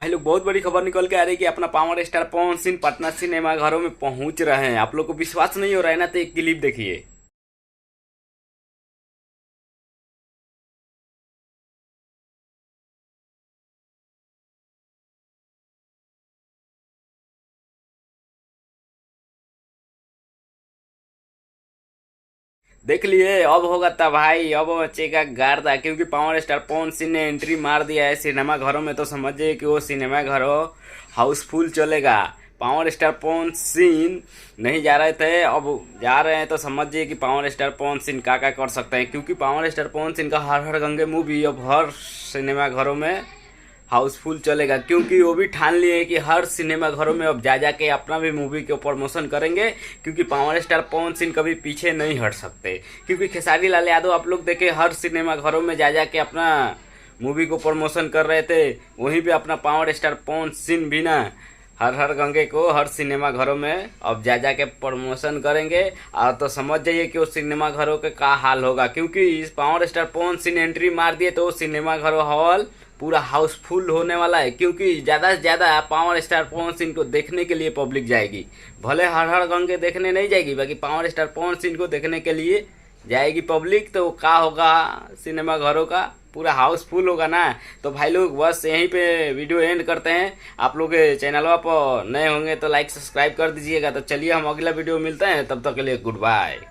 भाई लोग बहुत बड़ी खबर निकल के आ रही है कि अपना power star Pawan Singh Patna cinema घरों में पहुंच रहे हैं। आप लोग को विश्वास नहीं हो रहा है ना, तो एक क्लिप देखिए। देख लिए, अब होगा तब भाई, अब बचेगा गार्दा, क्योंकि पावर स्टार पवन सिंह ने एंट्री मार दिया है सिनेमा घरों में। तो समझिए कि वो सिनेमा घरों हाउसफुल चलेगा। पावर स्टार पवन सिंह नहीं जा रहे थे, अब जा रहे हैं। तो समझिए कि पावर स्टार पवन सिंह क्या कर सकते हैं, क्योंकि पावर स्टार पवन सिंह का हर हर गंगे मूवी अब हर सिनेमा घरों में हाउसफुल चलेगा। क्योंकि वो भी ठान लिए कि हर सिनेमा घरों में अब जा जाके अपना भी मूवी के प्रमोशन करेंगे, क्योंकि पावर स्टार पवन सिंह कभी पीछे नहीं हट सकते। क्योंकि खेसारी लाल यादव आप लोग देखे हर सिनेमा घरों में जा जाके अपना मूवी को प्रमोशन कर रहे थे, वहीं पे अपना पावर स्टार पवन सिंह भी ना हर हर गंगे को हर सिनेमा घरों में अब जा जाके प्रमोशन करेंगे। और तो समझ जाइए कि उस सिनेमा घरों के क्या हाल होगा, क्योंकि इस power star Pawan Singh entry मार दिए तो सिनेमा घरों हॉल पूरा हाउसफुल होने वाला है। क्योंकि ज़्यादा से ज़्यादा पावर स्टार पवन सिंह को देखने के लिए पब्लिक जाएगी। भले हर हर गंगे देखने नहीं जाएगी, बाकी पावर स्टार पवन सिंह को देखने के लिए जाएगी पब्लिक। तो क्या होगा, सिनेमा घरों का पूरा हाउसफुल होगा ना। तो भाई लोग बस यहीं पे वीडियो एंड करते हैं। आप लोग चैनल पर नए होंगे तो लाइक सब्सक्राइब कर दीजिएगा। तो चलिए हम अगला वीडियो मिलते हैं, तब तक के लिए गुड बाय।